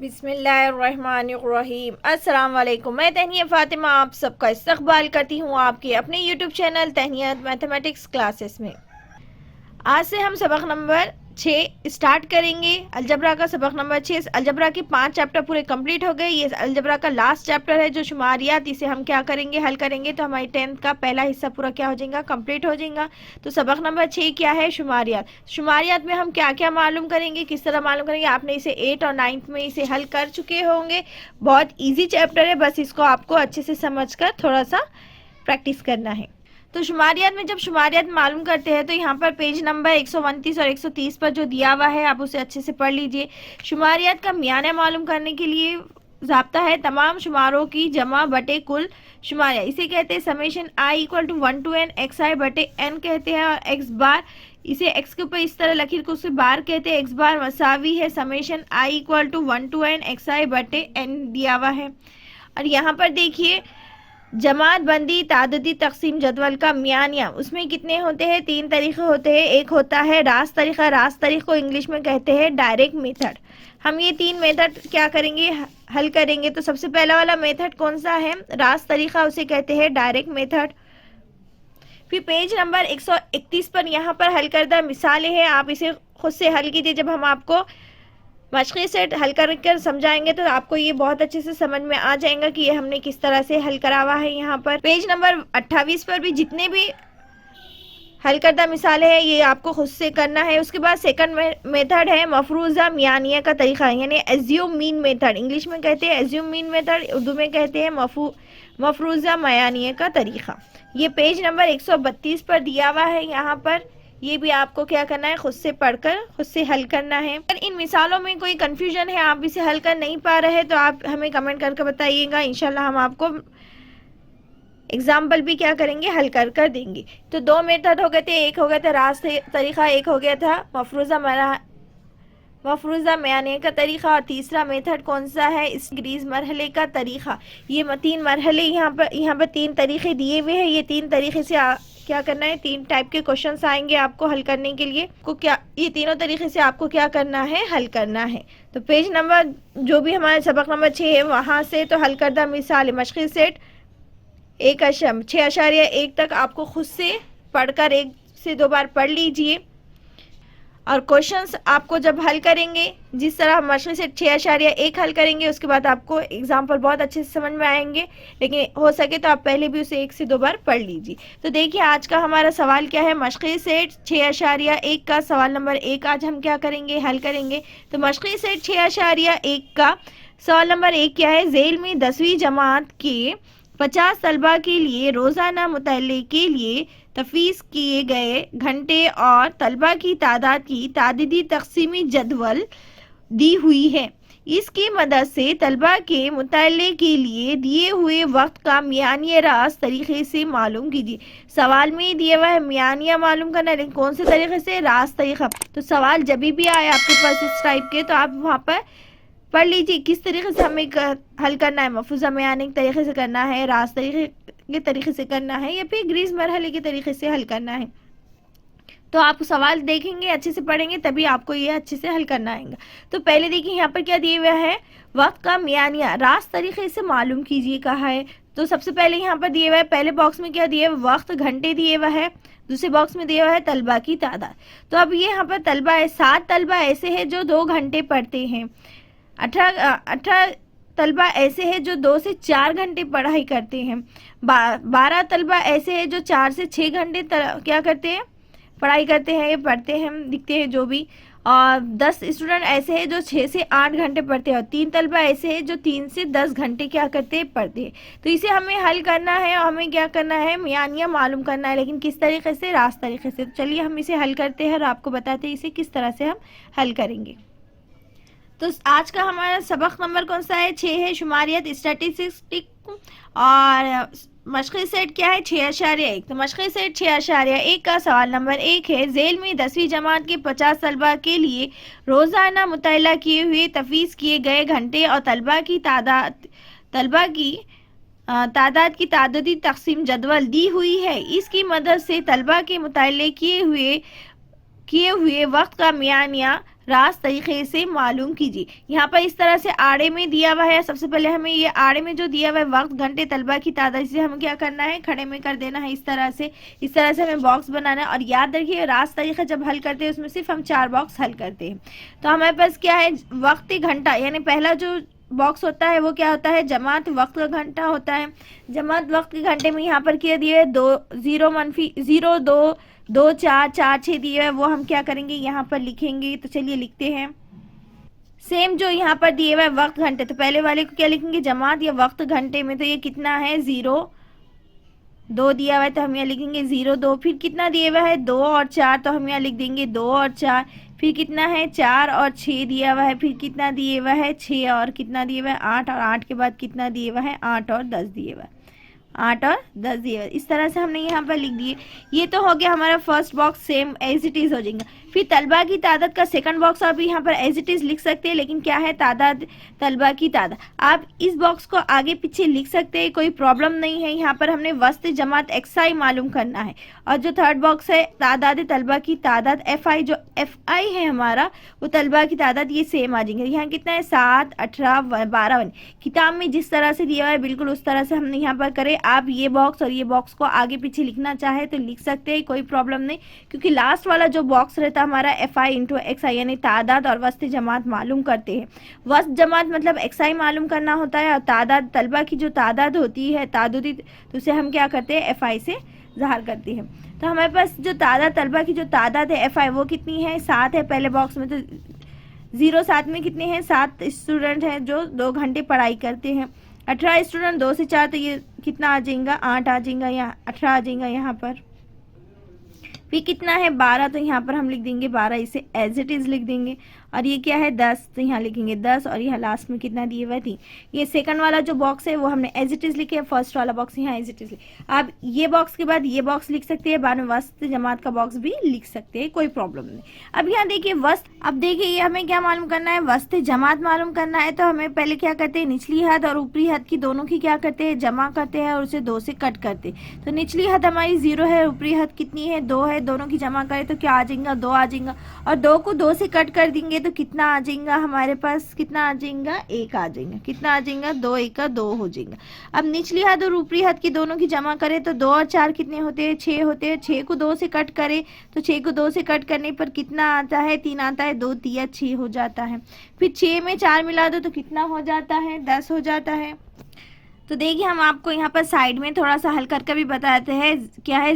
बिस्मिल्लाहिर्रहमानिर्रहीम। अस्सलाम वालेकुम। मैं तहनिया फ़ातिमा आप सबका इस्तकबाल करती हूँ आपके अपने YouTube channel Tahniya mathematics classes में। आज से हम सबक नंबर 6 स्टार्ट करेंगे। अलजबरा का सबक नंबर 6। अलजबरा के 5 चैप्टर पूरे कंप्लीट हो गए। ये अलजबरा का लास्ट चैप्टर है जो शुमारियात। इसे हम क्या करेंगे, हल करेंगे तो हमारी 10th का पहला हिस्सा पूरा क्या हो जाएगा, कंप्लीट हो जाएगा। तो सबक नंबर 6 क्या है, शुमारियात। शुमारियात में हम क्या क्या मालूम करेंगे, किस तरह मालूम करेंगे। आपने इसे 8 और 9th में इसे हल कर चुके होंगे। बहुत ईजी चैप्टर है, बस इसको आपको अच्छे से समझ कर थोड़ा सा प्रैक्टिस करना है। तो शुमारियात में जब शुमारियात मालूम करते हैं तो यहाँ पर पेज नंबर 129 और 130 पर जो दिया हुआ है आप उसे अच्छे से पढ़ लीजिए। शुमारियात का मियाना मालूम करने के लिए ज़ाब्ता है तमाम शुमारों की जमा बटे कुल शुमारिया। इसे कहते हैं summation i equal to 1 to n x i बटे n कहते हैं। और एक्स बार, इसे एक्स के ऊपर इस तरह लकीर को उसे बार कहते हैं। एक्स बार मसावी है summation i equal to 1 to n x i बटे n दिया हुआ है। और यहाँ पर देखिए जमात बंदी ताददी तकसीम जदवल का मियानिया, उसमें कितने होते हैं, 3 तरीके होते हैं। एक होता है रास्त तरीका। रास्त तरीक़ को इंग्लिश में कहते हैं डायरेक्ट मेथड। हम ये 3 मेथड क्या करेंगे, हल करेंगे। तो सबसे पहला वाला मेथड कौन सा है, रास्त तरीका, उसे कहते हैं डायरेक्ट मेथड। फिर पेज नंबर 131 पर यहाँ पर हल करदा मिसालें हैं, आप इसे खुद से हल कीजिए। जब हम आपको मशक़ी सेट हल कर समझाएंगे तो आपको ये बहुत अच्छे से समझ में आ जाएगा कि ये हमने किस तरह से हल करा हुआ है। यहाँ पर पेज नंबर 28 पर भी जितने भी हल करदा मिसालें हैं ये आपको खुद से करना है। उसके बाद सेकंड मेथड है मफरूज़ा मियानिया का तरीका, यानी एज्यूम मीन मेथड। इंग्लिश में कहते हैं एज्यूम मीन मेथड, उर्दू में कहते हैं मफरूज़ा मियानिया का तरीका। ये पेज नंबर 132 पर दिया हुआ है। यहाँ पर ये भी आपको क्या करना है, खुद से पढ़कर खुद से हल करना है। अगर इन मिसालों में कोई कंफ्यूजन है, आप इसे हल कर नहीं पा रहे तो आप हमें कमेंट करके बताइएगा। इंशाल्लाह हम आपको एग्जाम्पल भी क्या करेंगे, हल कर देंगे। तो 2 मेथड हो गए थे, एक हो गया था रास्त तरीका, एक हो गया था मफरूज़ा मियाने का तरीका। और तीसरा मेथड कौन सा है, इंक्रीज मरहले का तरीका। ये 3 मरहले यहाँ पर 3 तरीके दिए हुए हैं। ये 3 तरीके से क्या करना है, 3 टाइप के क्वेश्चंस आएंगे आपको हल करने के लिए। ये तीनों तरीके से आपको क्या करना है, हल करना है। तो पेज नंबर जो भी हमारे सबक नंबर 6 है वहाँ से तो हल करदा मिसाल मशक़ी सेट 6.1 तक आपको खुद से पढ़कर 1 से 2 बार पढ़ लीजिए। और क्वेश्चंस आपको जब हल करेंगे, जिस तरह हम मशक़ी सेट 6.1 हल करेंगे, उसके बाद आपको एग्जाम्पल बहुत अच्छे से समझ में आएंगे। लेकिन हो सके तो आप पहले भी उसे 1 से 2 बार पढ़ लीजिए। तो देखिए आज का हमारा सवाल क्या है, मशक़ी सेट 6.1 का सवाल नंबर 1 आज हम क्या करेंगे, हल करेंगे। तो मशक़ी सेट 6.1 का सवाल नंबर 1 क्या है, झेल में 10वीं जमात के 50 तलबा के लिए रोज़ाना मुताले के लिए तफवीज़ किए गए घंटे और तलबा की तादाद की ताददी तकसीमी जदवल दी हुई है। इसकी मदद से तलबा के मुताले के लिए दिए हुए वक्त का मियानिया रास्त तरीके से मालूम कीजिए। सवाल में दिया हुआ है मियानिया मालूम करना है, लेकिन कौन से तरीके से, रास्त तरीका। तो सवाल जब भी आए आपके पास इस टाइप के तो आप वहाँ पर पढ़ लीजिए किस तरीके से हमें हल करना है, मफरूज़ा मियानी के तरीके से करना है, रास्त तरीके से करना है, या फिर ग्रीस मरहले के तरीके से हल करना है। तो आप सवाल देखेंगे, अच्छे से पढ़ेंगे, तभी आपको ये अच्छे से हल करना आएगा। तो पहले देखिए यहाँ पर क्या दिया हुआ है, वक्त का मियानिया रास्त तरीके से मालूम कीजिए कहा है। तो सबसे पहले यहाँ पर दिया हुआ है, पहले बॉक्स में क्या दिया है, वक्त घंटे दिए हुआ है। दूसरे बॉक्स में दिया हुआ है तलबा की तादाद। तो अब ये यहाँ पर तलबा है, 7 तलबा ऐसे हैं जो 2 घंटे पढ़ते हैं। 18 तलबा ऐसे हैं जो 2 से 4 घंटे पढ़ाई करते हैं। 12 तलबा ऐसे हैं जो 4 से 6 घंटे क्या करते हैं, पढ़ाई करते हैं, पढ़ते हैं, दिखते हैं जो भी। और 10 स्टूडेंट ऐसे हैं जो 6 से 8 घंटे पढ़ते हैं। और 3 तलबा ऐसे हैं जो 3 से 10 घंटे क्या करते हैं, पढ़ते हैं। तो इसे हमें हल करना है और हमें क्या करना है, मियानिया मालूम करना है, लेकिन किस तरीके से, रास्त तरीके से। तो चलिए हम इसे हल करते हैं और आपको बताते हैं इसे किस तरह से हम हल करेंगे। तो आज का हमारा सबक नंबर कौन सा है, 6 है, शुमारियत स्टैटिस्टिक। और मशक़ी सेट क्या है, 6.1। तो मशक़ी सेट 6.1 का सवाल नंबर 1 है, झेल में 10वीं जमात के 50 तलबा के लिए रोज़ाना मुताला किए हुए तफवीज़ किए गए घंटे और तलबा की तादाद की ताददी तकसीम जदवल दी हुई है। इसकी मदद से तलबा के मुताले किए हुए वक्त का मियानिया रास्त तरीके से मालूम कीजिए। यहाँ पर इस तरह से आड़े में दिया हुआ है। सबसे पहले हमें ये आड़े में जो दिया हुआ है वक्त, घंटे, तलबा की तादाद, इसे हमें क्या करना है, खड़े में कर देना है। इस तरह से हमें बॉक्स बनाना है। और याद रखिए रास्त तरीका जब हल करते हैं उसमें सिर्फ हम 4 बॉक्स हल करते हैं। तो हमारे पास क्या है, वक्त घंटा, यानी पहला जो बॉक्स होता है वो क्या होता है, जमात वक्त का घंटा होता है। जमात वक्त के घंटे में यहाँ पर क्या दिए, 2 0 -0 2 2 4 4 6 दिए है, वो हम क्या करेंगे यहाँ पर लिखेंगे। तो चलिए लिखते हैं। सेम जो यहाँ पर दिए हुआ है वक्त घंटे, तो पहले वाले को क्या लिखेंगे, जमात या वक्त घंटे में। तो ये कितना है, 0 2 दिया हुआ है, तो हम यहाँ लिखेंगे 0 2। फिर कितना दिया हुआ है, 2 और 4, तो हम यहाँ लिख देंगे 2 और 4। फिर कितना है, 4 और 6 दिया हुआ है। फिर कितना दिए हुआ है, 6 और कितना दिए हुआ है, 8। और 8 के बाद कितना दिए हुआ है, 8 और 10 दिए हुआ है। 8 और 10 दिए हुए। इस तरह से हमने यहाँ पर लिख दिए। ये तो हो गया हमारा first box, same as it is हो जाएगा। फिर तलबा की तादाद का सेकंड बॉक्स आप यहाँ पर एज इट इज लिख सकते हैं, लेकिन क्या है, तादाद, तलबा की तादाद। आप इस बॉक्स को आगे पीछे लिख सकते हैं, कोई प्रॉब्लम नहीं है। यहाँ पर हमने वस्त जमात XI मालूम करना है। और जो थर्ड बॉक्स है, तादाद तलबा की तादाद FI, जो FI है हमारा, वो तलबा की तादाद, ये सेम आ जाएंगे। यहाँ कितना है, 7 18 12। किताब में जिस तरह से दिया हुआ है बिल्कुल उस तरह से हमने यहाँ पर करें। आप ये बॉक्स और ये बॉक्स को आगे पीछे लिखना चाहे तो लिख सकते हैं, कोई प्रॉब्लम नहीं। क्योंकि लास्ट वाला जो बॉक्स रहता है हमारा FI × XI, यानी तादाद और वस्त जमात मालूम करते हैं। वस्त जमात मतलब XI मालूम करना होता है, और तादाद, तलबा की जो तादाद होती है तादादी, तो उसे हम क्या करते हैं, FI से ज़ाहिर करते हैं। तो हमारे पास जो तादाद, तलबा की जो तादाद है FI, वो कितनी है, 7 है पहले बॉक्स में। तो 0 7 में कितने हैं, 7 स्टूडेंट हैं जो 2 घंटे पढ़ाई करते हैं। 18 स्टूडेंट 2 से 4, तो ये कितना आ जाएगा, 8 आ जाएगा, यहाँ 18 आ जाएगा यहाँ पर। फिर कितना है, 12, तो यहाँ पर हम लिख देंगे 12, इसे एज इट इज लिख देंगे। और ये क्या है, 10, तो यहाँ लिखेंगे 10। और यहाँ लास्ट में कितना दिए हुआ है, 3। ये सेकंड वाला जो बॉक्स है वो हमने एज इट इज लिखे, फर्स्ट वाला बॉक्स यहाँ एज इट इज लिखे। आप ये बॉक्स के बाद ये बॉक्स लिख सकते हैं, बाद में वस्त जमात का बॉक्स भी लिख सकते हैं, कोई प्रॉब्लम नहीं। अब यहाँ देखिए वस्त, अब देखिए ये हमें क्या मालूम करना है, वस्त जमात मालूम करना है। तो हमें पहले क्या करते हैं, निचली हद और ऊपरी हद की दोनों की क्या करते हैं, जमा करते हैं और उसे 2 से कट करते हैं। तो निचली हद हमारी 0 है, ऊपरी हद कितनी है, 2 है, दोनों की जमा करें तो क्या आ जाएगा, 2 आ जाएगा। और 2 को 2 से कट कर देंगे तो कितना आ जाएगा, हमारे पास कितना आ जाएगा, 1 आ जाएगा। कितना आ जाएगा, 2 1 का 2 हो जाएगा। अब निचली हद और ऊपरी हद की दोनों की जमा करें तो 2 और 4 कितने होते हैं, 6 होते हैं। 6 को 2 से कट करें तो 6 को 2 से कट करने पर कितना आता है, 3 आता है। 2 3 6 हो जाता है। फिर 6 में 4 मिला दो तो कितना हो जाता है, 10 हो जाता है। तो देखिए हम आपको यहाँ पर साइड में थोड़ा सा हल करके भी बताते हैं। क्या है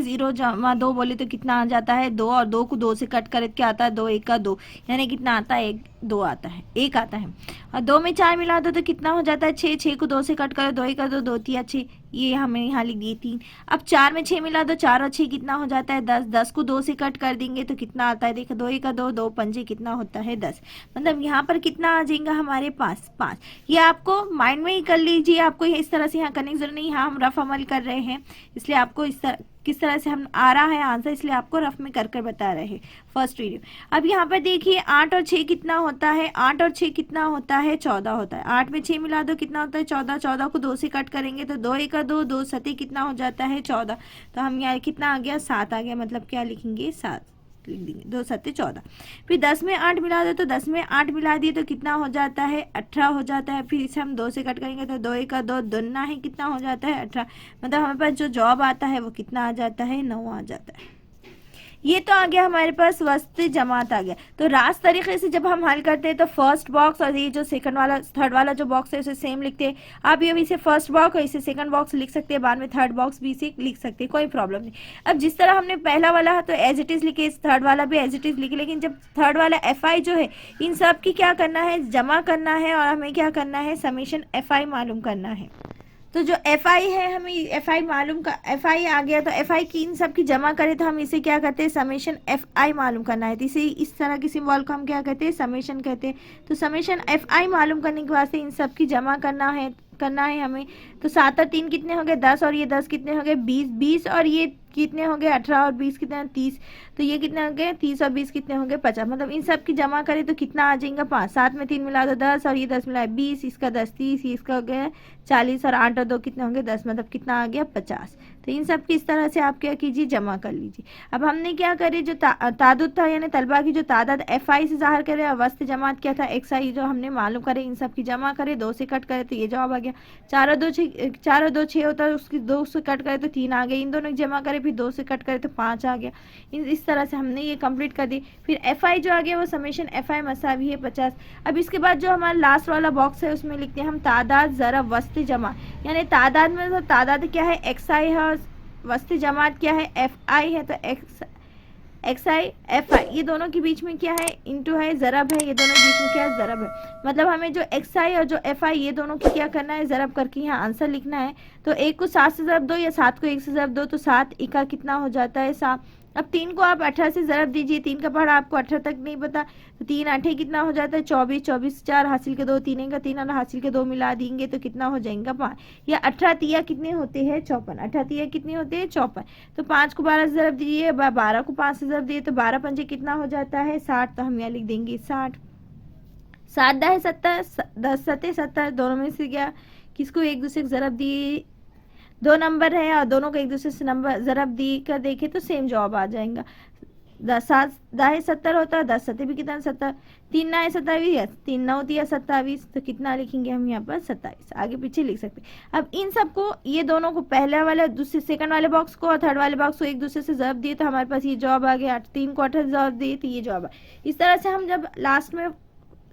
0 जमा 2 बोले तो कितना आ जाता है, 2। और 2 को 2 से कट करे क्या आता है, 2 1 का 2, यानी कितना आता है, 2 आता है, 1 आता है। और 2 में 4 मिला दो तो कितना हो जाता है, 6। 6 को 2 से कट करो, 2 1 का 2, 2 3 6, ये हमें यहाँ लिख दिए 3। अब 4 में 6 मिला दो, 4 और 6 कितना हो जाता है, 10। 10 को 2 से कट कर देंगे तो कितना आता है, देखो 2 1 का 2, 2 5 कितना होता है, 10। मतलब यहाँ पर कितना आ जाएगा हमारे पास, 5। ये आपको माइंड में ही कर लीजिए, आपको इस तरह से यहाँ करने की जरूरत नहीं। यहाँ हम रफ अमल कर रहे हैं, इसलिए आपको इस तरह किस तरह से हम आ रहा है आंसर, इसलिए आपको रफ में कर कर बता रहे हैं फर्स्ट वीडियो। अब यहाँ पर देखिए 8 और 6 कितना होता है, 8 और 6 कितना होता है, 14 होता है। 8 में 6 मिला दो कितना होता है, 14। 14 को 2 से कट करेंगे तो 2 1 का 2, 2 7 कितना हो जाता है, 14। तो हम यहाँ कितना आ गया, 7 आ गया। मतलब क्या लिखेंगे, 7 लिख देंगे, 2 7 14। फिर 10 में 8 मिला दो तो 10 में 8 मिला दिए तो कितना हो जाता है, 18 हो जाता है। फिर इसे हम 2 से कट करेंगे तो 2 1 का 2, दुना है, कितना हो जाता है, 18। मतलब हमारे पास जो जवाब आता है वो कितना आ जाता है, 9 आ जाता है। ये तो आ गया हमारे पास वस्त जमात आ गया। तो रास्त तरीके से जब हम हल करते हैं तो फर्स्ट बॉक्स और ये जो सेकंड वाला थर्ड वाला जो बॉक्स है उसे सेम लिखते हैं। आप ये इसे फर्स्ट बॉक्स और इसे सेकंड बॉक्स लिख सकते हैं, बाद में थर्ड बॉक्स भी इसे लिख सकते हैं, कोई प्रॉब्लम नहीं। अब जिस तरह हमने पहला वाला है तो एज इट इज लिखे, इस थर्ड वाला भी एज इट इज लिखे, लेकिन जब थर्ड वाला FI जो है इन सब की क्या करना है, जमा करना है और हमें क्या करना है, समेशन FI मालूम करना है। तो जो FI है हमें FI मालूम का FI आ गया, तो FI की इन सब की जमा करें तो हम इसे क्या करते हैं, समेशन FI मालूम करना है। तो इसे इस तरह की सिंबल को हम क्या कहते हैं, समेशन कहते हैं। तो समेशन FI मालूम करने के वास्ते इन सब की जमा करना है हमें। तो 7 और 3 कितने हो गए, 10। और ये 10 कितने हो गए, 20। 20 और ये कितने हो गए, 18। और 20 कितने, 30। तो ये कितने हो गए, 30 और 20 कितने हो गए, 50। मतलब इन सब की जमा करें तो कितना आ जाएगा, 5। 7 में 3 मिला दो 10, और ये 10 मिला 20, इसका 10 30, इसका हो गया 40, और 8 और 2 कितने होंगे, 10। मतलब कितना आ गया, 50। तो इन सब की इस तरह से आप क्या कीजिए, जमा कर लीजिए। अब हमने क्या करे, जो तादुद था यानी तलबा की जो तादाद FI से ज़ाहिर करे और वस्त जमात क्या था XI, जो हमने मालूम करे, इन सब की जमा करे, 2 से कट करे तो ये जवाब आ गया। 4 और 2 6 होता है, उसकी 2 से कट करे तो 3 आ गया। इन दोनों की जमा करे फिर 2 से कट करे तो 5 आ गया। इस तरह से हमने ये कंप्लीट कर दी। फिर FI जो आ गया वो समेशन FI मसावी है 50। अब इसके बाद जो हमारा लास्ट वाला बॉक्स है उसमें लिखते हैं हम तादाद ज़रब वस्त जमा, यानी तादाद में तो तादाद क्या है XI है और वस्त जमात क्या है FI है, तो XI FI ये दोनों के बीच में क्या है, इंटू है, ज़रब है, ये दोनों के बीच में क्या है, ज़रब है। मतलब हमें जो XI और जो FI ये दोनों की क्या करना है, ज़रब करके यहाँ आंसर लिखना है। तो 1 को 7 से ज़रब दो या 7 को 1 से ज़रब दो, तो 7 इका कितना हो जाता है 7। अब 3 को आप 18 से ज़रब दीजिए, 3 का पढ़ा आपको 18 तक नहीं पता, तो 3 8 कितना हो जाता है 24, 24 4 हासिल के 2, 3 का 3 और हासिल के 2 मिला देंगे तो कितना हो जाएगा 5, या 18 तिया कितने होते हैं 54, 18 तिया कितने होते हैं 54। तो 5 को 12 से ज़रब दीजिए, 12 को 5 से ज़रब दिए तो 12 पंजे कितना हो जाता है 60, तो हम यहाँ लिख देंगे 60। 7 दाहे 70, 10 सते 70, दोनों में से क्या किसको एक दूसरे को ज़रब दिए, 2 नंबर है और दोनों को एक दूसरे से नंबर ज़रब दी कर देखे तो सेम जवाब आ जाएगा। 7 दाहे 70 होता है, 10 सते भी कितना 70, 3 नाए 27, 3 9 दिया 27, तो कितना लिखेंगे हम यहाँ पर 27, आगे पीछे लिख सकते हैं। अब इन सबको ये दोनों को पहले वाले दूसरे सेकंड वाले बॉक्स को और थर्ड वाले बॉक्स को एक दूसरे से ज़रब दिए तो हमारे पास ये जवाब आ गया। 3 को 18 ज़रब दिए तो ये जवाब है। इस तरह से हम जब लास्ट में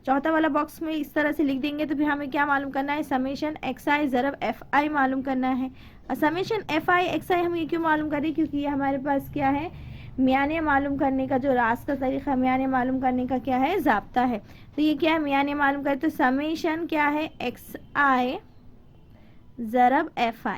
चौथा वाला बॉक्स में इस तरह से लिख देंगे तो फिर हमें क्या मालूम करना है, समेशन XI ज़रब FI मालूम करना है। और समेशन FI XI हम ये क्यों मालूम करें, क्योंकि ये हमारे पास क्या है, मियाने मालूम करने का जो रास्त का तरीका, मियाने मालूम करने का क्या है, ज़ाब्ता है। तो ये क्या है, मियाने मालूम करें तो समेशन क्या है XI ज़रब FI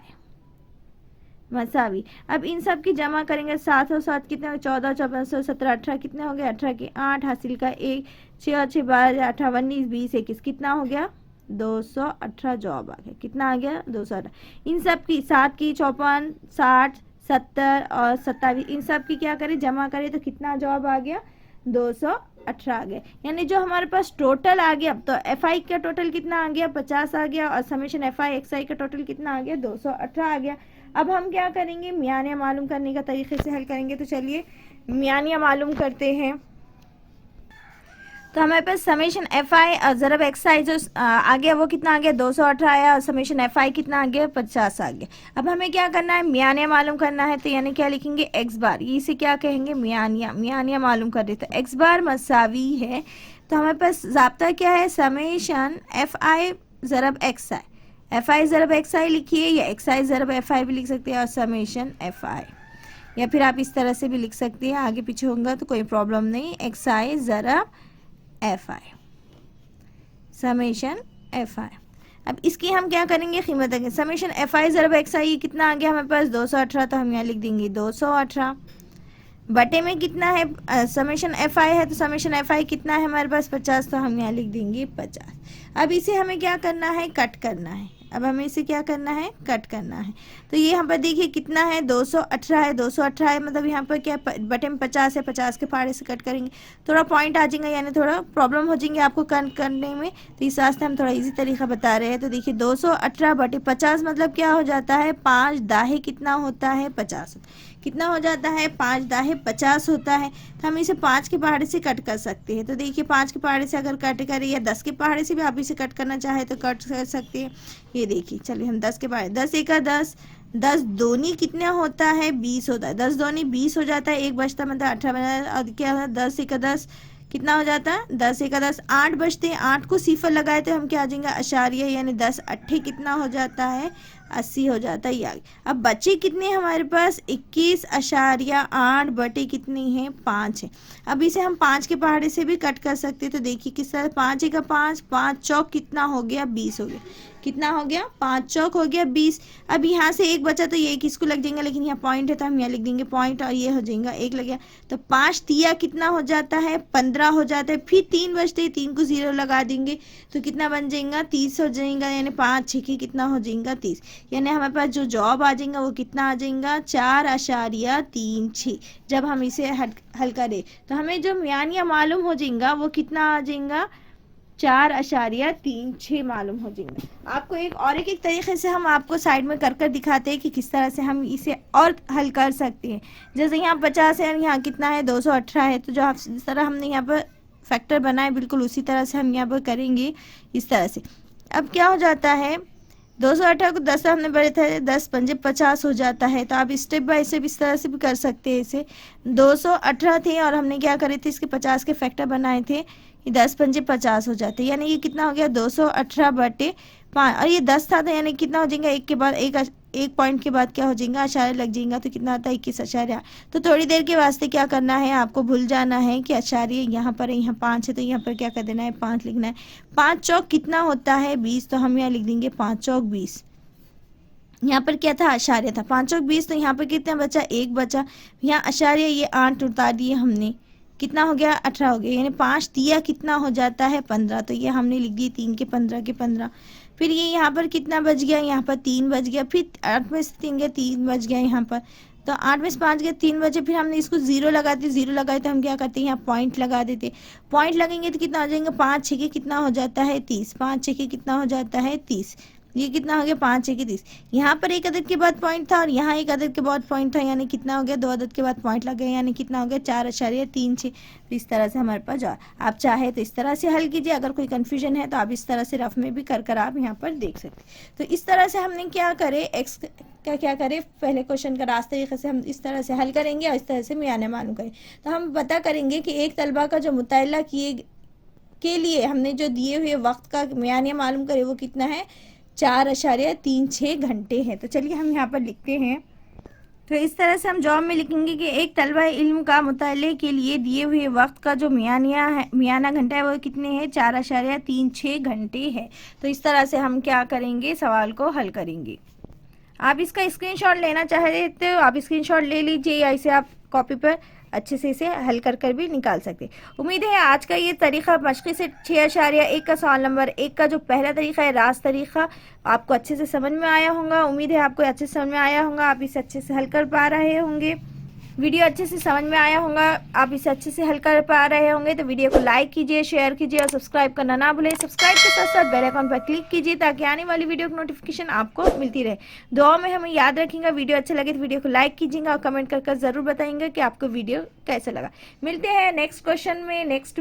मसावी। अब इन सब की जमा करेंगे, 7 और 7 कितने, 14 14 17 18 कितने हो गए, 18 के 8 हासिल का 1, 6 और 6 12 18 19 20 21 कितना हो गया 218 जवाब आ गया। कितना आ गया 218। इन सब की 7 की 54 60 70 और 27 इन सब की क्या करें, जमा करें तो कितना जवाब आ गया 218 आ गया। यानी जो हमारे पास टोटल आ गया, तो FI का टोटल कितना आ गया 50 आ गया और समेशन FI XI का टोटल कितना आ गया 218 आ गया। अब हम क्या करेंगे, मियानिया मालूम करने का तरीके से हल करेंगे। तो चलिए मियानिया मालूम करते हैं। तो हमारे पास समेशन FI और ज़रब XI जो आ गया वो कितना आ गया 218 आया और समेशन FI कितना आ गया 50 आ गया। अब हमें क्या करना है, मियानिया मालूम करना है। तो यानी क्या लिखेंगे x बार, ये इसे क्या कहेंगे मियानिया, मियानिया मालूम कर देते। x बार मसावी है तो हमारे पास ज़ाब्ता क्या है, summation FI ज़रब XI, FI ज़रब XI लिखिए या XI ज़रब FI भी लिख सकते हैं और समेशन FI, या फिर आप इस तरह से भी लिख सकते हैं, आगे पीछे होगा तो कोई प्रॉब्लम नहीं। XI ज़रब FI summation FI। अब इसकी हम क्या करेंगे, कीमत देंगे। समेशन FI ज़रब XI कितना आ गया हमारे पास 218, तो हम यहाँ लिख देंगे 218 बटे में कितना है, समेशन FI है तो समेशन FI कितना है हमारे पास 50, तो हम यहाँ लिख देंगे 50। अब इसे हमें क्या करना है, कट करना है। अब हमें इसे क्या करना है, कट करना है। तो ये यहाँ पर देखिए कितना है 218 है, 218 है मतलब यहाँ पर क्या बटे में 50 है, 50 के फाड़े से कट करेंगे थोड़ा पॉइंट आ जाएगा, यानी थोड़ा प्रॉब्लम हो जाएंगे आपको कट करने में। तो इस वास्ते हम थोड़ा इजी तरीका बता रहे हैं। तो देखिए 218 बटे 50 मतलब क्या हो जाता है, 5 दाहे कितना होता है 50, कितना हो जाता है 5 दाहे 50 होता है। तो हम इसे 5 के पहाड़े से कट कर सकते हैं। तो देखिए 5 के पहाड़े से अगर कट करें या 10 के पहाड़े से भी आप इसे कट करना चाहे तो कट कर सकते हैं। ये देखिए चलिए हम 10 के पहाड़े, 10 एका 10, 10 दूनी कितना होता है 20 होता है, 10 दूनी 20 हो जाता है, एक बचता मतलब 18 बना। और क्या होता है 10 एका 10 कितना हो जाता है, 10 एका 10 8 बचते हैं, 8 को सिफर लगाए तो हम क्या आ जाएंगे अशारिया, यानी 10 अट्ठे कितना हो जाता है 80 हो जाता है ये आगे। अब बचे कितने हमारे पास 21.8 बटे कितनी है 5 है। अब इसे हम 5 के पहाड़े से भी कट कर सकते हैं। तो देखिए किस तरह 5 एका 5, 5 चौक कितना हो गया 20 हो गया, कितना हो गया 5 चौक हो गया 20। अब यहाँ से एक बचा तो ये किसको लग जाएगा, लेकिन यहाँ पॉइंट है तो हम यहाँ लिख देंगे पॉइंट और ये हो जाएगा एक लग गया। तो 5 तिया कितना हो जाता है 15 हो जाता है, फिर 3 बचते हैं, 3 को 0 लगा देंगे तो कितना बन जाएगा 30 हो जाएगा, यानी 5 6 की कितना हो जाएगा 30, यानी हमारे पास जो जवाब आ जाएगा वो कितना आ जाएगा 4.36। जब हम इसे हल करें तो हमें जो मियानिया मालूम हो जाएगा वो कितना आ जाएगा 4.36 मालूम हो जाएगा आपको। एक तरीके से हम आपको साइड में कर दिखाते हैं कि किस तरह से हम इसे और हल कर सकते हैं। जैसे यहाँ 50 है, यहाँ कितना है 218 है, तो जो आप जिस तरह हमने यहाँ पर फैक्टर बनाए बिल्कुल उसी तरह से हम यहाँ पर करेंगे इस तरह से। अब क्या हो जाता है 218 को 10 हमने बढ़े थे, 10 पंजे 50 हो जाता है। तो आप स्टेप बाय स्टेप इस तरह से भी कर सकते हैं। इसे 218 थे और हमने क्या करे थे, इसके 50 के फैक्टर बनाए थे, ये 10 पंजे 50 हो जाते हैं, यानी ये कितना हो गया 218/5। और ये 10 था तो यानी कितना हो जाएगा, एक के बाद एक पॉइंट के बाद क्या हो जाएगा, आशार्य लग जाएगा, तो कितना आता है 21 तो थोड़ी देर के वास्ते क्या करना है, आपको भूल जाना है कि आचार्य यहाँ पर है, यहाँ 5 है, तो यहाँ पर क्या कर देना है 5 लिखना है। 5 चौक कितना होता है 20, तो हम यहाँ लिख देंगे 5 चौक 20। यहाँ पर क्या था आचार्य था 5 चौक 20, तो यहाँ पर कितना बचा 1 बचा। यहाँ आचार्य ये 8 उतार दिए हमने, कितना हो गया 18 हो गया, यानी 5 दिया कितना हो जाता है 15, तो ये हमने लिख दिए 3 के 15 के 15। फिर ये यहाँ पर कितना बच गया, यहाँ पर 3 बच गया, फिर 8 में से 3 गया 3 बच गया यहाँ पर, तो 8 में से 5 गया 3 बचे। फिर हमने इसको 0 लगाते, 0 लगाए तो हम क्या करते हैं यहाँ पॉइंट लगा देते, पॉइंट लगेंगे तो कितना हो जाएगा 5 6 के कितना हो जाता है 30, 5 6 के कितना हो जाता है 30, ये कितना हो गया 5 6 के 30। यहाँ पर एक अदद के बाद पॉइंट था और यहाँ एक अदद के बाद पॉइंट था, यानी कितना हो गया 2 अदद के बाद पॉइंट लग गया, यानी कितना हो गया 4.36। तो इस तरह से हमारे पास आप चाहे तो इस तरह से हल कीजिए, अगर कोई कन्फ्यूजन है तो आप इस तरह से रफ में भी कर आप यहाँ पर देख सकते। तो इस तरह से हमने क्या करे, एक्स का क्या करे, पहले क्वेश्चन का रास्ते तरीके से हम इस तरह से हल करेंगे और इस तरह से मियाने मालूम करें। तो हम पता करेंगे कि एक तलबा का जो मुताला किए के लिए हमने जो दिए हुए वक्त का मियाने मालूम करे वो कितना है 4.36 घंटे हैं। तो चलिए हम यहाँ पर लिखते हैं। तो इस तरह से हम जवाब में लिखेंगे कि एक तलबा इल्म का मुताले के लिए दिए हुए वक्त का जो मियाना घंटा है वो कितने हैं 4.36 घंटे है। तो इस तरह से हम क्या करेंगे, सवाल को हल करेंगे। आप इसका स्क्रीनशॉट लेना चाहते हो आप स्क्रीनशॉट ले लीजिए, या इसे आप कॉपी पर अच्छे से इसे हल कर भी निकाल सकते। उम्मीद है आज का ये तरीका मशक़ी से 6.1 का सवाल नंबर 1 का जो पहला तरीका है रास्त तरीका आपको अच्छे से समझ में आया होगा। उम्मीद है आपको अच्छे से समझ में आया होगा, आप इसे अच्छे से हल कर पा रहे होंगे। वीडियो अच्छे से समझ में आया होगा, आप इसे अच्छे से हल कर पा रहे होंगे। तो वीडियो को लाइक कीजिए, शेयर कीजिए और सब्सक्राइब करना ना भूलें। सब्सक्राइब के साथ साथ बेल आइकन पर क्लिक कीजिए ताकि आने वाली वीडियो की नोटिफिकेशन आपको मिलती रहे। दुआ में हमें याद रखेंगे, वीडियो अच्छा लगे तो वीडियो को लाइक कीजिएगा और कमेंट कर ज़रूर बताएंगे कि आपको वीडियो कैसा लगा। मिलते हैं नेक्स्ट क्वेश्चन में, नेक्स्ट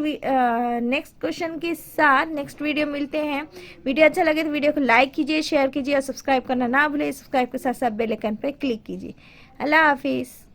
क्वेश्चन के साथ नेक्स्ट वीडियो मिलते हैं। वीडियो अच्छा लगे तो वीडियो को लाइक कीजिए, शेयर कीजिए और सब्सक्राइब करना ना भूलें। सब्सक्राइब के साथ साथ बेल आइकन पर क्लिक कीजिए। अल्लाह हाफिज़।